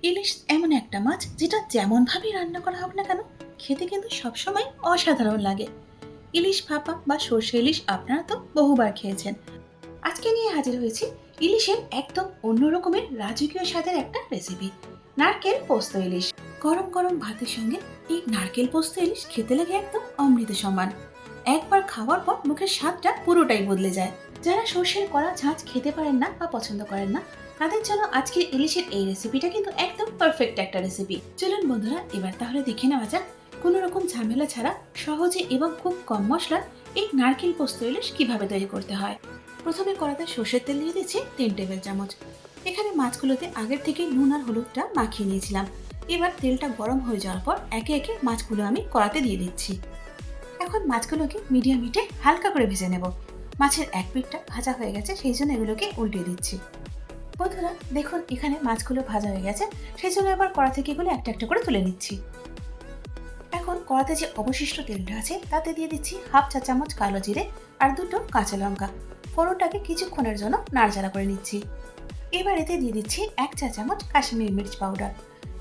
ইলিশ এমন একটা মাছ যেটা যেমনভাবেই রান্না করা হোক না কেন খেতে কিন্তু সবসময় অসাধারণ লাগে। ইলিশ ভাপা বা সর্ষে ইলিশ আপনারা তো বহুবার খেয়েছেন। আজকে নিয়ে হাজির হয়েছি ইলিশের একদম অন্য রকমের রাজকীয় স্বাদের একটা রেসিপি, নারকেল পোস্ত ইলিশ। গরম গরম ভাতের সঙ্গে এই নারকেল পোস্ত ইলিশ খেতে লাগে একদম অমৃত সমান। একবার খাওয়ার পর মুখের স্বাদটা পুরোটাই বদলে যায়। যারা সর্ষের কড়া ঝাঁঝ খেতে পারেন না বা পছন্দ করেন না, তাদের জন্য আজকের ইলিশের এই রেসিপিটা কিন্তু একদম পারফেক্ট একটা রেসিপি। চলুন বন্ধুরা, এবার তাহলে দেখে নেওয়া যাক কোনো রকম ঝামেলা ছাড়া সহজে এবং খুব কম মশলা এই নারকেল পোস্ত ইলিশ কিভাবে তৈরি করতে হয়। প্রথমে কড়াতে সর্ষের তেল দিয়ে দিচ্ছি 3 টেবিল চামচ। এখানে মাছগুলোতে আগের থেকে নুন আর হলুদটা মাখিয়ে নিয়েছিলাম। এবার তেলটা গরম হয়ে যাওয়ার পর একে একে মাছগুলো আমি কড়াতে দিয়ে দিচ্ছি। এখন মাছগুলোকে মিডিয়াম হিটে হালকা করে ভেজে নেব। মাছের এক পিঠটা ভাজা হয়ে গেছে, সেই জন্য এগুলোকে উল্টে দিচ্ছি। বন্ধুরা দেখুন, এখানে মাছগুলো ভাজা হয়ে গেছে, সেই জন্য এবার কড়া থেকে এগুলো একটা একটা করে তুলে নিচ্ছি। এখন কড়াতে যে অবশিষ্ট তেলটা আছে তাতে দিয়ে দিচ্ছি হাফ চা চামচ কালো জিরে আর দুটো কাঁচা লঙ্কা। ফোড়নটাকে কিছুক্ষণের জন্য নাড়াচাড়া করে নিচ্ছি। এবার এতে দিয়ে দিচ্ছি 1 চা চামচ কাশ্মীরি মির্চ পাউডার।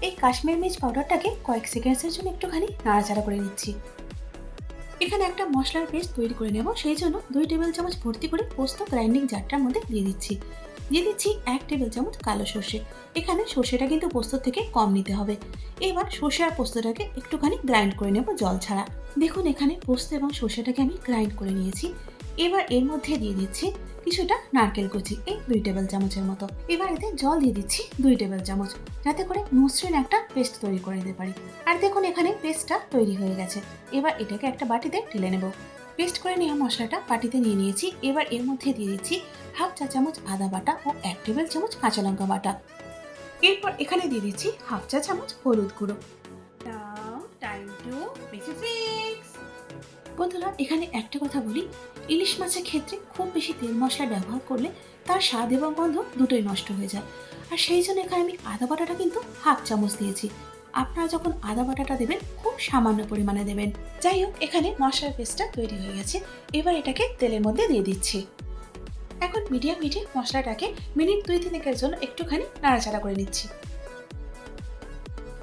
এই কাশ্মীরি মির্চ পাউডারটাকে কয়েক সেকেন্ডসের জন্য একটুখানি নাড়াচাড়া করে নিচ্ছি। এখানে একটা মশলার পেস্ট তৈরি করে নেব, সেই জন্য 2 টেবিল চামচ ভর্তি করে পোস্ত গ্রাইন্ডিং জারটার মধ্যে দিয়ে দিচ্ছি। 1 টেবিল চামচ কালো সর্ষে। এখানে সর্ষেটা কিন্তু পোস্ত থেকে কম নিতে হবে। এবার সর্ষে আর পোস্তটাকে একটুখানি গ্রাইন্ড করে নেব জল ছাড়া। দেখুন, এখানে পোস্ত এবং সর্ষেটাকে আমি গ্রাইন্ড করে নিয়েছি। এবার এর মধ্যে দিয়ে দিচ্ছি কিছুটা নারকেল কুচি, এই 2 টেবিল চামচের মতো। এবার এতে জল দিয়ে দিচ্ছি 2 টেবিল চামচ, যাতে করে মসৃণ একটা পেস্ট তৈরি করে নিতে পারি। আর দেখুন, এখানে পেস্টটা তৈরি হয়ে গেছে। এবার এটাকে একটা বাটিতে ঢেলে নেব। পেস্ট করে নেওয়া মশলাটা বাটিতে নিয়ে নিয়েছি। এবার এর মধ্যে দিয়ে দিচ্ছি হাফ চা চামচ আদা বাটা ও 1 টেবিল চামচ কাঁচা লঙ্কা বাটা। এরপর এখানে দিয়ে দিচ্ছি হাফ চা চামচ হলুদ গুঁড়ো। Now time to mix it mix. বন্ধুরা এখানে একটা কথা বলি, ইলিশ মাছের ক্ষেত্রে খুব বেশি তেল মশলা ব্যবহার করলে তার স্বাদ এবং গন্ধ দুটোই নষ্ট হয়ে যায়। আর সেই জন্য এখানে আমি আদা বাটাটা কিন্তু হাফ চামচ দিয়েছি। আপনারা যখন আদা বাটাটা দেবেন খুব সামান্য পরিমাণে দেবেন। যাই হোক, এখানে মশলার পেস্টটা তৈরি হয়ে গেছে। এবার এটাকে তেলের মধ্যে দিয়ে দিচ্ছি। এখন মিডিয়াম হিটে মশলাটাকে মিনিট 2-3 জন্য একটুখানি নাড়াচাড়া করে নিচ্ছি।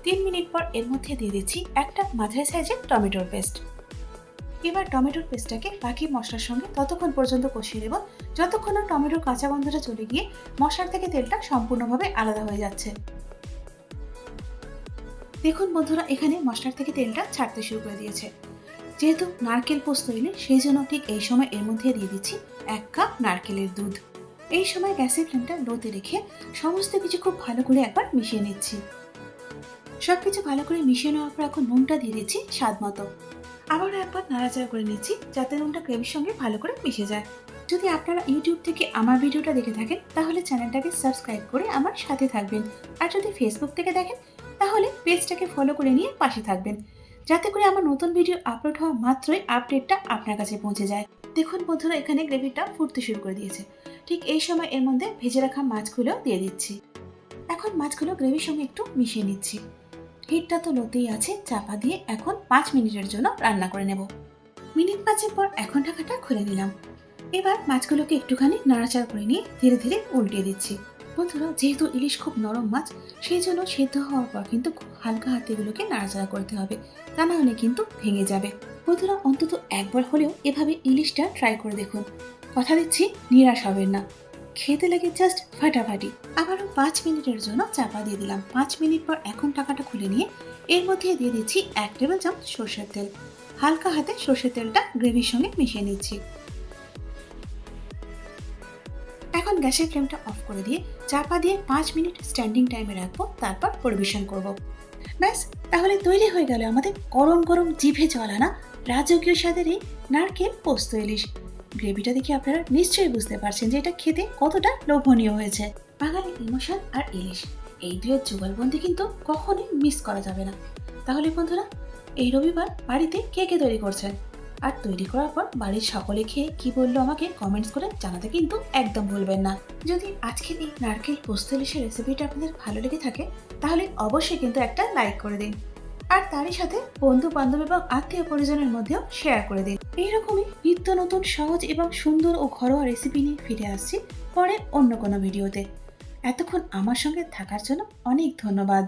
3 মিনিট পর এর মধ্যে দিয়ে দিচ্ছি একটা মাঝারি সাইজের টমেটোর পেস্ট। এবার টমেটোর পেস্টটাকে বাকি মশলার সঙ্গে ততক্ষণ পর্যন্ত কষিয়ে দেব যতক্ষণ না টমেটোর কাঁচা গন্ধটা চলে গিয়ে মশলার থেকে তেলটা সম্পূর্ণভাবে আলাদা হয়ে যাচ্ছে। দেখুন বন্ধুরা, এখানে মশলার থেকে তেলটা ছাড়তে শুরু করে দিয়েছে। যেহেতু নারকেল পোস্ত তৈরি, সেই জন্য ঠিক এই সময় এর মধ্যে দিয়ে দিচ্ছি 1 কাপ নারকেলের দুধ। এই সময় গ্যাসের ফ্লেমটা লোতে রেখে সমস্ত কিছু খুব ভালো করে একবার মিশিয়ে নিচ্ছি। সবকিছু ভালো করে মিশিয়ে নেওয়ার পর এখন নুনটা দিয়ে দিচ্ছি স্বাদ মতো। আবারও একবার নাড়াচাড়া করে নিচ্ছি, যাতে নুনটা গ্রেভির সঙ্গে ভালো করে মিশে যায়। যদি আপনারা ইউটিউব থেকে আমার ভিডিওটা দেখে থাকেন তাহলে চ্যানেলটাকে সাবস্ক্রাইব করে আমার সাথে থাকবেন। আর যদি ফেসবুক থেকে দেখেন তাহলে পেজটাকে ফলো করে নিয়ে পাশে থাকবেন, যাতে করে আমার নতুন ভিডিও আপলোড হওয়া মাত্রই আপডেটটা আপনার কাছে পৌঁছে যায়। দেখুন বন্ধুরা, এখানে গ্রেভিটা ফুটতে শুরু করে দিয়েছে। ঠিক এই সময় এর মধ্যে ভেজে রাখা মাছগুলো দিয়ে দিচ্ছি। এখন মাছগুলো গ্রেভির সঙ্গে একটু মিশিয়ে নিচ্ছি। হিটটা তো লোতেই আছে, চাপা দিয়ে এখন 5 মিনিটের জন্য রান্না করে নেব। মিনিট 5 পর এখন ঢাকাটা খুলে নিলাম। এবার মাছগুলোকে একটুখানি নাড়াচাড়া করে নিয়ে ধীরে ধীরে উল্টে দিচ্ছি। বন্ধুরা, যেহেতু ইলিশ খুব নরম মাছ, সেই জন্য সেদ্ধ হওয়ার পর কিন্তু খুব হালকা হাতে এগুলোকে নাড়াচাড়া করতে হবে, তা না হলে কিন্তু ভেঙে যাবে। বন্ধুরা অন্তত একবার হলেও এভাবে ইলিশটা ট্রাই করে দেখুন, কথা দিচ্ছি নিরাশ হবেন না। খেতে লাগে জাস্ট ফাটাফাটি। আবারও 5 মিনিটের জন্য চাপা দিয়ে দিলাম। 5 মিনিট পর এখন ঢাকাটা খুলে নিয়ে এর মধ্যে দিয়ে দিচ্ছি 1 টেবিল চামচ সর্ষের তেল। হালকা হাতে সর্ষের তেলটা গ্রেভির সঙ্গে মিশিয়ে নিচ্ছি। এখন গ্যাসের ফ্লেমটা অফ করে দিয়ে চাপা দিয়ে 5 মিনিট স্ট্যান্ডিং টাইমে রাখবো, তারপর পরিবেশন করব। ব্যাস, তাহলে তৈরি হয়ে গেল আমাদের গরম গরম জিভে জল আনা রাজকীয় স্বাদের এই নারকেল পোস্ত ইলিশ। গ্রেভিটা দেখে আপনারা নিশ্চয়ই বুঝতে পারছেন যে এটা খেতে কতটা লোভনীয় হয়েছে। বাঙালি ইমোশন আর ইলিশ, এই দুয়ের যুগলবন্দি কিন্তু কখনোই মিস করা যাবে না। তাহলে বন্ধুরা, এই রবিবার বাড়িতে কে কে তৈরি করছেন, আর তৈরি করার পর বাড়ির সকলে খেয়ে কি বললো আমাকে কমেন্টস করে জানাতে কিন্তু একদম ভুলবেন না। যদি আজকের এই নারকেল পোস্ত ইলিশের রেসিপিটা আপনাদের ভালো লেগে থাকে তাহলে অবশ্যই কিন্তু একটা লাইক করে দিন, আর তারই সাথে বন্ধু বান্ধব এবং আত্মীয় পরিজনের মধ্যেও শেয়ার করে দিন। এইরকমই নিত্য নতুন সহজ এবং সুন্দর ও ঘরোয়া রেসিপি নিয়ে ফিরে আসছি পরে অন্য কোনো ভিডিওতে। এতক্ষণ আমার সঙ্গে থাকার জন্য অনেক ধন্যবাদ।